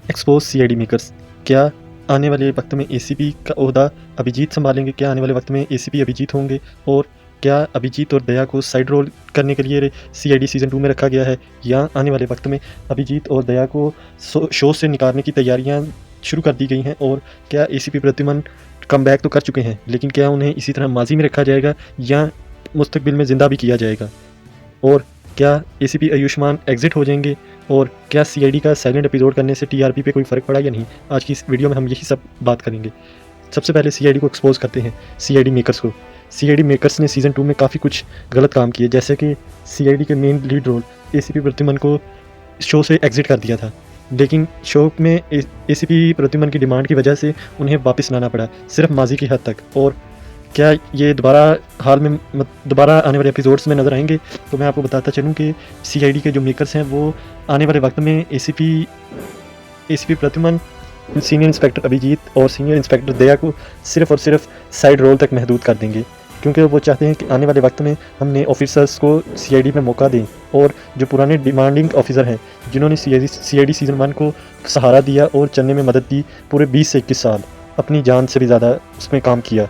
Expose CID makers. क्या आने वाले वक्त में एसीपी का ओहदा अभिजीत संभालेंगे? क्या आने वाले वक्त में एसीपी अभिजीत होंगे? और क्या अभिजीत और दया को साइड रोल करने के लिए सीआईडी सीज़न 2 में रखा गया है, या आने वाले वक्त में अभिजीत और दया को शो से निकालने की तैयारियां शुरू कर दी गई हैं? और क्या एसीपी प्रद्युमन कम बैक तो कर चुके हैं, लेकिन क्या उन्हें इसी तरह माजी में रखा जाएगा या मुस्तकबिल में ज़िंदा भी किया जाएगा? और क्या एसीपी आयुष्मान एग्जिट हो जाएंगे? और क्या सीआईडी का साइलेंट एपिसोड करने से टीआरपी पे कोई फ़र्क पड़ा या नहीं? आज की इस वीडियो में हम यही सब बात करेंगे। सबसे पहले सीआईडी को एक्सपोज करते हैं, सीआईडी मेकर्स को। सीआईडी मेकर्स ने सीज़न 2 में काफ़ी कुछ गलत काम किए, जैसे कि सीआईडी के main lead role ACP Pradyuman को शो से एग्जिट कर दिया था, लेकिन शो में एसीपी प्रद्युमन की डिमांड की वजह से उन्हें वापस लाना पड़ा, सिर्फ माजी की हद तक। और क्या ये दोबारा आने वाले एपिसोड्स में नज़र आएंगे? तो मैं आपको बताता चलूँ कि सीआईडी के जो मेकर्स हैं वो आने वाले वक्त में ACP Pradyuman, senior inspector Abhijeet और सीनियर इंस्पेक्टर दया को सिर्फ़ और सिर्फ साइड रोल तक महदूद कर देंगे, क्योंकि वो चाहते हैं कि आने वाले वक्त में हम नए ऑफिसर्स को सीआईडी में मौका दें, और जो पुराने डिमांडिंग ऑफिसर हैं जिन्होंने सीआईडी सीज़न 1 को सहारा दिया और चलने में मदद दी, पूरे 20 से 21 साल अपनी जान से भी ज़्यादा उसमें काम किया।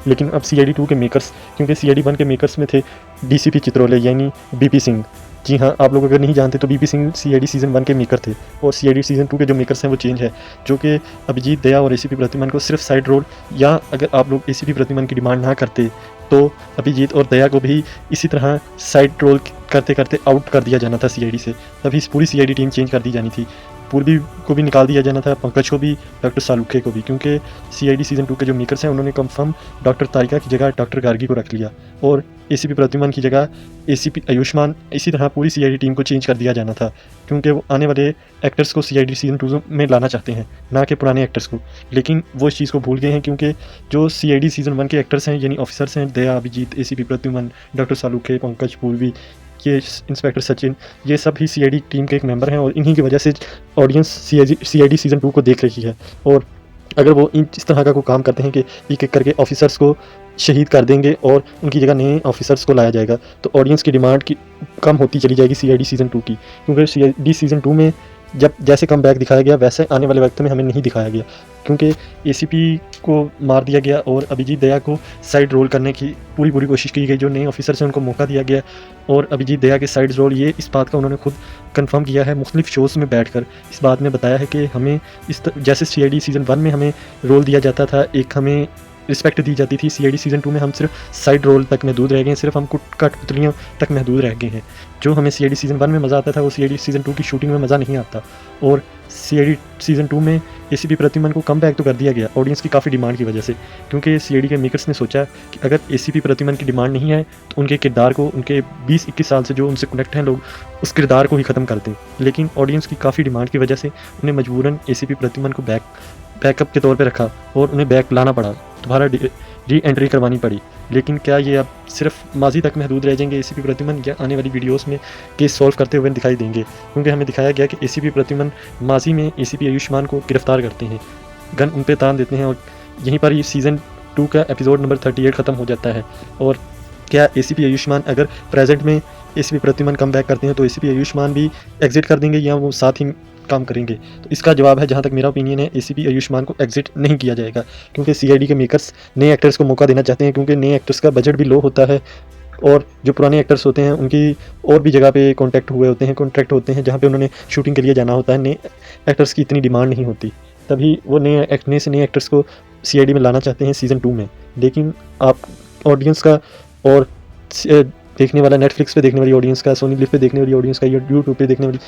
लेकिन अब सीआईडी 2 के मेकर्स, क्योंकि सीआईडी 1 के मेकर्स में थे डीसीपी चित्रोले यानी बीपी सिंह। जी हाँ, आप लोग अगर नहीं जानते तो बीपी सिंह सीआईडी सीज़न 1 के मेकर थे, और सीआईडी सीज़न 2 के जो मेकर्स हैं वो चेंज है, जो कि अभिजीत, दया और एसीपी प्रद्युमन को सिर्फ साइड रोल, या अगर आप लोग एसीपी प्रद्युमन की डिमांड ना करते तो अभिजीत और दया को भी इसी तरह साइड रोल करते करते आउट कर दिया जाना था सीआईडी से। तभी पूरी सीआईडी टीम चेंज कर दी जानी थी। पूर्वी को भी निकाल दिया जाना था, पंकज को भी, डॉक्टर सालुखे को भी, क्योंकि सीआईडी सीज़न 2 के जो मेकर्स हैं उन्होंने कंफर्म डॉक्टर तारिका की जगह डॉक्टर गार्गी को रख लिया, और एसीपी प्रद्युमन की जगह एसीपी आयुष्मान। इसी तरह पूरी सीआईडी टीम को चेंज कर दिया जाना था, क्योंकि वो आने वाले एक्टर्स को सीआईडी सीज़न 2 में लाना चाहते हैं, ना कि पुराने एक्टर्स को। लेकिन वो इस चीज़ को भूल गए हैं, क्योंकि जो सीआईडी सीज़न 1 के एक्टर्स हैं यानी ऑफिसर्स हैं, दया, अभिजीत, एसीपी प्रद्युमन, डॉक्टर सालुखे, पंकज, पूर्वी, ये इंस्पेक्टर सचिन, ये सब ही सीआईडी टीम के एक मेंबर हैं, और इन्हीं की वजह से ऑडियंस सीआईडी सीज़न 2 को देख रही है। और अगर वो इस तरह का कोई काम करते हैं कि एक एक करके ऑफिसर्स को शहीद कर देंगे और उनकी जगह नए ऑफिसर्स को लाया जाएगा, तो ऑडियंस की डिमांड की कम होती चली जाएगी सीआईडी सीज़न 2 की, क्योंकि सीआईडी सीज़न 2 में जब जैसे कम बैक दिखाया गया वैसे आने वाले वक्त में हमें नहीं दिखाया गया, क्योंकि एसीपी को मार दिया गया और अभिजीत, दया को साइड रोल करने की पूरी कोशिश की गई। जो नए ऑफिसर्स हैं उनको मौका दिया गया, और अभिजीत, दया के साइड रोल ये इस बात का उन्होंने खुद कंफर्म किया है मुख्तलिफ शोज़ में बैठकर। इस बात में बताया है कि हमें जैसे सीआईडी सीज़न 1 में हमें रोल दिया जाता था, एक हमें रिस्पेक्ट दी जाती थी, सीआईडी सीज़न 2 में हम सिर्फ साइड रोल तक महदूद रह गए हैं, सिर्फ हम कठपुतलियों तक महदूद रह गए हैं। जो हमें सीआईडी सीज़न 1 में मज़ा आता था वो सीआईडी सीज़न 2 की शूटिंग में मज़ा नहीं आता। और सीआईडी सीज़न 2 में एसीपी प्रद्युमन को कम बैक तो कर दिया गया ऑडियंस की काफ़ी डिमांड की वजह से, क्योंकि सीआईडी के मेकर्स ने सोचा कि अगर एसीपी प्रद्युमन की डिमांड नहीं है तो उनके किरदार को, उनके 20-21 साल से जो उनसे कनेक्ट हैं लोग, उस किरदार को ही ख़त्म कर दें। लेकिन ऑडियंस की काफ़ी डिमांड की वजह से उन्हें मजबूरन एसीपी प्रद्युमन को बैकअप के तौर पे रखा, और उन्हें बैक लाना पड़ा, दोबारा री एंट्री करवानी पड़ी। लेकिन क्या ये अब सिर्फ माजी तक महदूद रह जाएंगे एसीपी प्रद्युमन, या आने वाली वीडियोस में केस सॉल्व करते हुए दिखाई देंगे? क्योंकि हमें दिखाया गया कि एसीपी प्रद्युमन माजी में एसीपी आयुष्मान को गिरफ्तार करते हैं, गन उन पे तान देते हैं, और यहीं पर ये सीज़न 2 का एपिसोड नंबर 38 ख़त्म हो जाता है। और क्या एसीपी आयुष्मान अगर प्रेजेंट में एसीपी प्रद्युमन कम बैक करते हैं तो एसीपी आयुष्मान भी एग्जिट कर देंगे, या वो साथ ही काम करेंगे? तो इसका जवाब है, जहाँ तक मेरा ओपिनियन है, एसीपी आयुष्मान को एग्जिट नहीं किया जाएगा, क्योंकि सीआईडी के मेकर्स नए एक्टर्स को मौका देना चाहते हैं, क्योंकि नए एक्टर्स का बजट भी लो होता है, और जो पुराने एक्टर्स होते हैं उनकी और भी जगह पे कॉन्ट्रैक्ट होते हैं जहाँ पे उन्होंने शूटिंग के लिए जाना होता है। नए एक्टर्स की इतनी डिमांड नहीं होती, तभी वो नए एक्टर्स को सीआईडी में लाना चाहते हैं सीज़न 2 में। लेकिन आप ऑडियंस का, और देखने वाला नेटफ्लिक्स पे देखने वाली ऑडियंस का, सोनी लिव पे देखने वाली ऑडियंस का, या यूट्यूब पे देखने वाली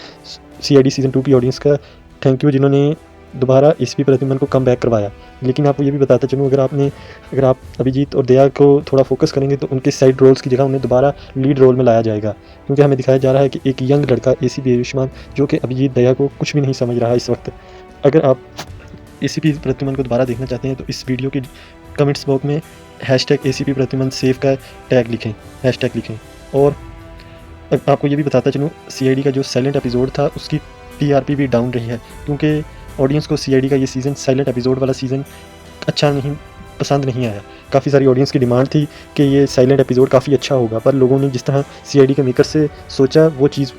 सीआईडी सीज़न 2 की ऑडियंस का थैंक यू, जिन्होंने दोबारा एसीपी प्रद्युमन को कम बैक करवाया। लेकिन आपको ये भी बताता चलूँ, अगर आप अभिजीत और दया को थोड़ा फोकस करेंगे तो उनके साइड रोल्स की जगह उन्हें दोबारा लीड रोल में लाया जाएगा, क्योंकि हमें दिखाया जा रहा है कि एक यंग लड़का एसीपी आयुष्मान, जो कि अभिजीत, दया को कुछ भी नहीं समझ रहा है इस वक्त। अगर आप एसीपी प्रद्युमन को दोबारा देखना चाहते हैं तो इस वीडियो के कमेंट्स बॉक्स में #एसीपी प्रद्युमन सेव का हैशटैग लिखें। और आपको ये भी बताता चलूँ, सीआईडी का जो साइलेंट एपिसोड था उसकी टीआरपी भी डाउन रही है, क्योंकि ऑडियंस को सीआईडी का ये सीज़न, साइलेंट एपिसोड वाला सीज़न पसंद नहीं आया। काफ़ी सारी ऑडियंस की डिमांड थी कि ये साइलेंट एपिसोड काफ़ी अच्छा होगा, पर लोगों ने जिस तरह सीआईडी के मेकर से सोचा वो चीज़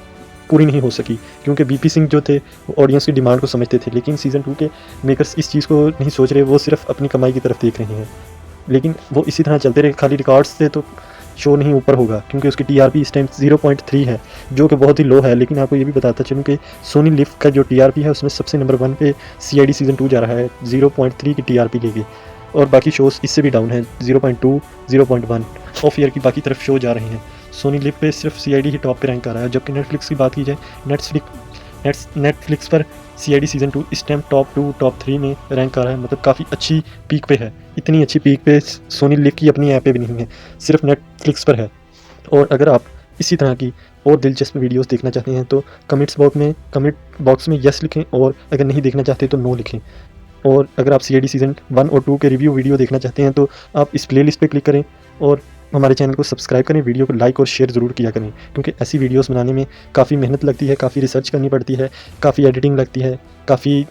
पूरी नहीं हो सकी, क्योंकि बीपी सिंह जो थे वो ऑडियंस की डिमांड को समझते थे। लेकिन सीज़न 2 के मेकर्स इस चीज़ को नहीं सोच रहे, वो सिर्फ अपनी कमाई की तरफ देख रहे हैं। लेकिन वो इसी तरह चलते रहे खाली रिकॉर्ड्स से तो शो नहीं ऊपर होगा, क्योंकि उसकी टीआरपी इस टाइम 0.3 है, जो कि बहुत ही लो है। लेकिन आपको ये भी बताता चलूँ कि सोनी लिव का जो टीआरपी है उसमें सबसे नंबर 1 पे सीआईडी सीज़न 2 जा रहा है 0.3 की टीआरपी लेके, और बाकी शोज़ इससे भी डाउन है 0.2, 0.1 ऑफ ईयर की बाकी तरफ शो जा रहे हैं। सोनी लिव पे सिर्फ सीआईडी ही टॉप पे रैंक कर रहा है। जबकि नेटफ्लिक्स की बात की जाए, नेटफ्लिक्स पर सीआईडी सीज़न 2 इस टाइम टॉप 2, टॉप 3 में रैंक कर रहा है, मतलब काफ़ी अच्छी पीक पे है। इतनी अच्छी पीक पे सोनी लिव की अपनी ऐप पे भी नहीं है, सिर्फ नेटफ्लिक्स पर है। और अगर आप इसी तरह की और दिलचस्प वीडियोस देखना चाहते हैं तो कमेंट बॉक्स में यस लिखें, और अगर नहीं देखना चाहते तो नो लिखें। और अगर आप सीआईडी सीज़न 1 और 2 के रिव्यू वीडियो देखना चाहते हैं तो आप इस प्लेलिस्ट पे क्लिक करें और हमारे चैनल को सब्सक्राइब करें, वीडियो को लाइक और शेयर ज़रूर किया करें, क्योंकि ऐसी वीडियोस बनाने में काफ़ी मेहनत लगती है, काफ़ी रिसर्च करनी पड़ती है, काफ़ी एडिटिंग लगती है, काफ़ी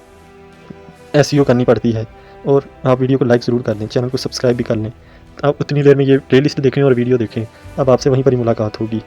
एसईओ करनी पड़ती है। और आप वीडियो को लाइक ज़रूर कर लें, चैनल को सब्सक्राइब भी कर लें। आप उतनी देर में ये प्लेलिस्ट देखें और वीडियो देखें। अब आपसे वहीं पर ही मुलाकात होगी।